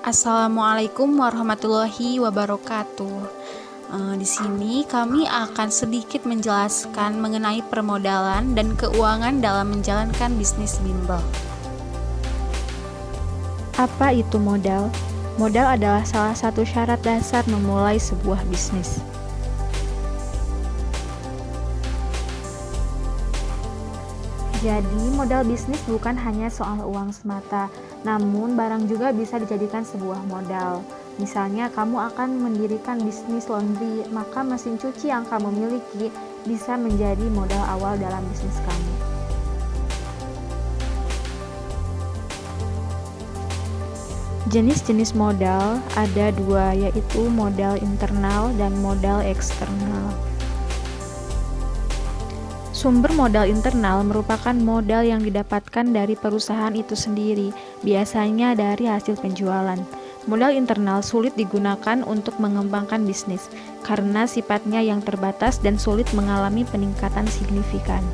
Assalamualaikum warahmatullahi wabarakatuh. Di sini kami akan sedikit menjelaskan mengenai permodalan dan keuangan dalam menjalankan bisnis bimbel. Apa itu modal? Modal adalah salah satu syarat dasar memulai sebuah bisnis. Jadi, modal bisnis bukan hanya soal uang semata, namun barang juga bisa dijadikan sebuah modal. Misalnya, kamu akan mendirikan bisnis laundry, maka mesin cuci yang kamu miliki bisa menjadi modal awal dalam bisnis kamu. Jenis-jenis modal ada dua, yaitu modal internal dan modal eksternal. Sumber modal internal merupakan modal yang didapatkan dari perusahaan itu sendiri, biasanya dari hasil penjualan. Modal internal sulit digunakan untuk mengembangkan bisnis, karena sifatnya yang terbatas dan sulit mengalami peningkatan signifikan.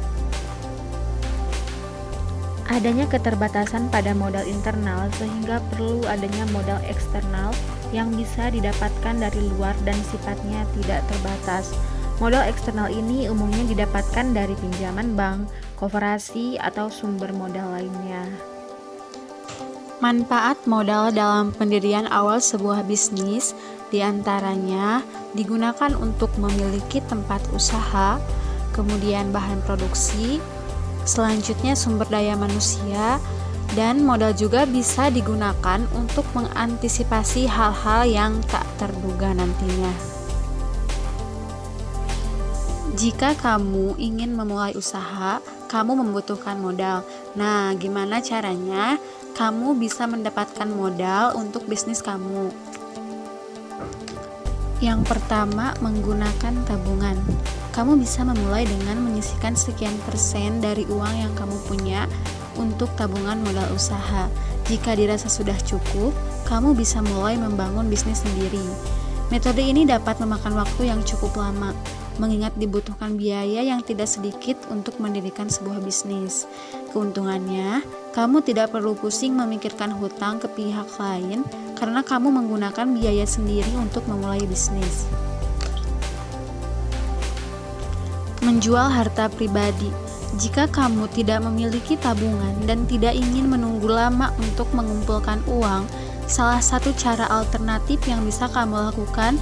Adanya keterbatasan pada modal internal sehingga perlu adanya modal eksternal yang bisa didapatkan dari luar dan sifatnya tidak terbatas. Modal eksternal ini umumnya didapatkan dari pinjaman bank, koperasi, atau sumber modal lainnya. Manfaat modal dalam pendirian awal sebuah bisnis diantaranya digunakan untuk memiliki tempat usaha, kemudian bahan produksi, selanjutnya sumber daya manusia, dan modal juga bisa digunakan untuk mengantisipasi hal-hal yang tak terduga nantinya. Jika kamu ingin memulai usaha, kamu membutuhkan modal. Nah, gimana caranya kamu bisa mendapatkan modal untuk bisnis kamu? Yang pertama, menggunakan tabungan. Kamu bisa memulai dengan menyisihkan sekian persen dari uang yang kamu punya untuk tabungan modal usaha. Jika dirasa sudah cukup, kamu bisa mulai membangun bisnis sendiri. Metode ini dapat memakan waktu yang cukup lama, mengingat dibutuhkan biaya yang tidak sedikit untuk mendirikan sebuah bisnis. Keuntungannya, kamu tidak perlu pusing memikirkan hutang ke pihak lain karena kamu menggunakan biaya sendiri untuk memulai bisnis. Menjual harta pribadi. Jika kamu tidak memiliki tabungan dan tidak ingin menunggu lama untuk mengumpulkan uang, salah satu cara alternatif yang bisa kamu lakukan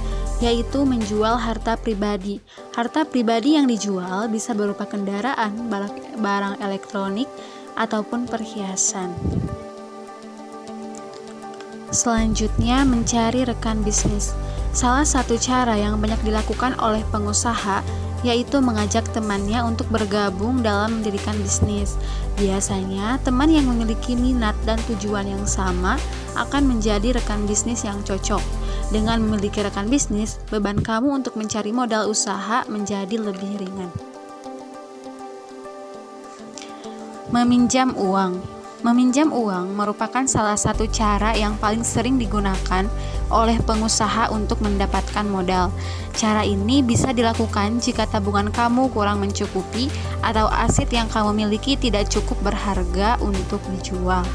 yaitu menjual harta pribadi. Harta pribadi yang dijual bisa berupa kendaraan, barang elektronik, ataupun perhiasan. Selanjutnya, mencari rekan bisnis. Salah satu cara yang banyak dilakukan oleh pengusaha yaitu mengajak temannya untuk bergabung dalam mendirikan bisnis. Biasanya, teman yang memiliki minat dan tujuan yang sama akan menjadi rekan bisnis yang cocok. Dengan memiliki rekan bisnis, beban kamu untuk mencari modal usaha menjadi lebih ringan. Meminjam uang. Meminjam uang merupakan salah satu cara yang paling sering digunakan oleh pengusaha untuk mendapatkan modal. Cara ini bisa dilakukan jika tabungan kamu kurang mencukupi atau aset yang kamu miliki tidak cukup berharga untuk dijual.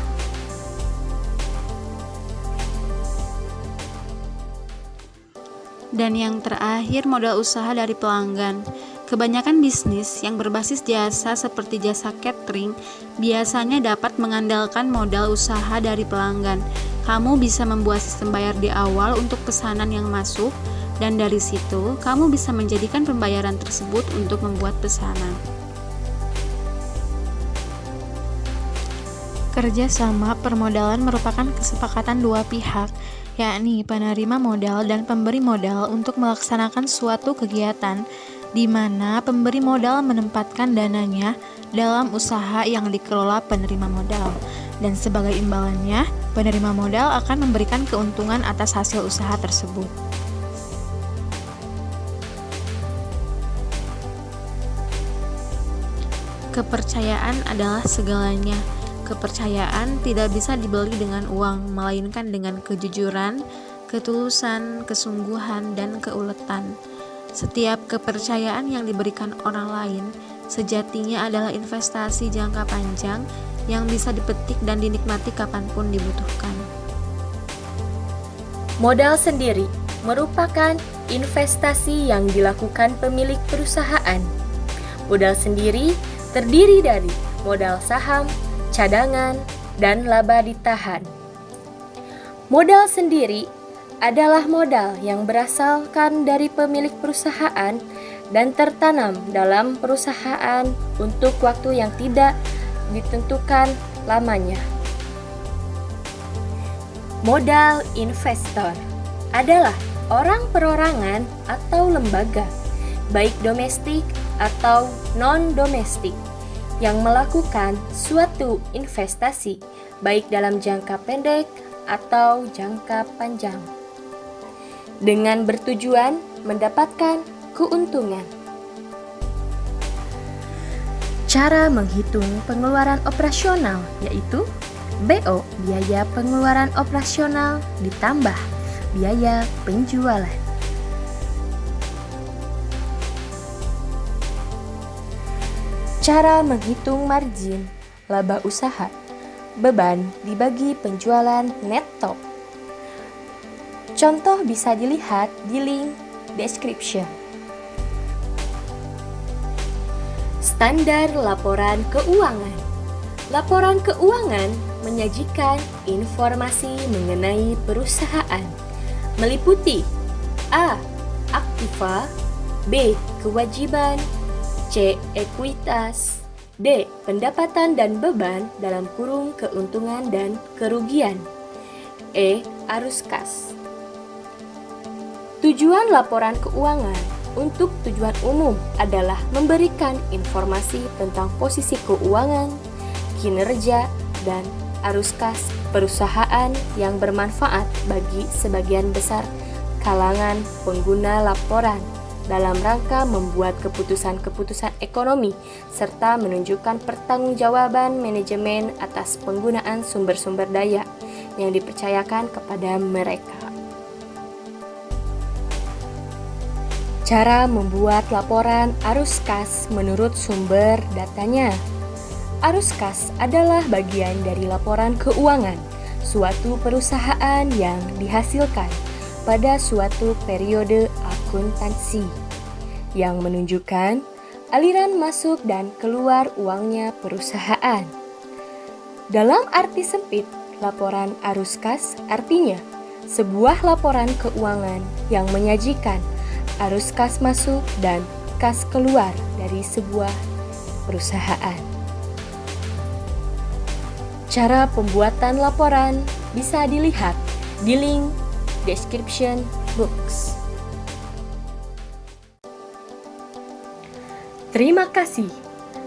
Dan yang terakhir, modal usaha dari pelanggan. Kebanyakan bisnis yang berbasis jasa seperti jasa catering biasanya dapat mengandalkan modal usaha dari pelanggan. Kamu bisa membuat sistem bayar di awal untuk pesanan yang masuk, dan dari situ kamu bisa menjadikan pembayaran tersebut untuk membuat pesanan. Kerjasama permodalan merupakan kesepakatan dua pihak, yakni penerima modal dan pemberi modal untuk melaksanakan suatu kegiatan di mana pemberi modal menempatkan dananya dalam usaha yang dikelola penerima modal, dan sebagai imbalannya, penerima modal akan memberikan keuntungan atas hasil usaha tersebut. Kepercayaan adalah segalanya. Kepercayaan tidak bisa dibeli dengan uang, melainkan dengan kejujuran, ketulusan, kesungguhan, dan keuletan. Setiap kepercayaan yang diberikan orang lain sejatinya adalah investasi jangka panjang yang bisa dipetik dan dinikmati kapanpun dibutuhkan. Modal sendiri merupakan investasi yang dilakukan pemilik perusahaan. Modal sendiri terdiri dari modal saham, cadangan, dan laba ditahan. Modal sendiri adalah modal yang berasalkan dari pemilik perusahaan dan tertanam dalam perusahaan untuk waktu yang tidak ditentukan lamanya. Modal investor adalah orang perorangan atau lembaga, baik domestik atau non-domestik, yang melakukan suatu investasi baik dalam jangka pendek atau jangka panjang dengan bertujuan mendapatkan keuntungan. Cara menghitung pengeluaran operasional yaitu BO, biaya pengeluaran operasional ditambah biaya penjualan. Cara menghitung margin laba usaha, beban dibagi penjualan neto. Contoh bisa dilihat di link description. Standar laporan keuangan. Laporan keuangan menyajikan informasi mengenai perusahaan, meliputi A. Aktiva, B. Kewajiban, C. Ekuitas, D. Pendapatan dan beban dalam kurung keuntungan dan kerugian, E. Arus kas. Tujuan laporan keuangan untuk tujuan umum adalah memberikan informasi tentang posisi keuangan, kinerja, dan arus kas perusahaan yang bermanfaat bagi sebagian besar kalangan pengguna laporan dalam rangka membuat keputusan-keputusan ekonomi serta menunjukkan pertanggungjawaban manajemen atas penggunaan sumber-sumber daya yang dipercayakan kepada mereka. Cara membuat laporan arus kas menurut sumber datanya. Arus kas adalah bagian dari laporan keuangan suatu perusahaan yang dihasilkan pada suatu periode akuntansi yang menunjukkan aliran masuk dan keluar uangnya perusahaan. Dalam arti sempit, laporan arus kas artinya sebuah laporan keuangan yang menyajikan arus kas masuk dan kas keluar dari sebuah perusahaan. Cara pembuatan laporan bisa dilihat di link description box. Terima kasih.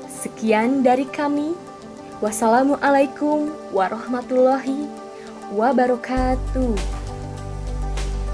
Sekian dari kami. Wassalamualaikum warahmatullahi wabarakatuh.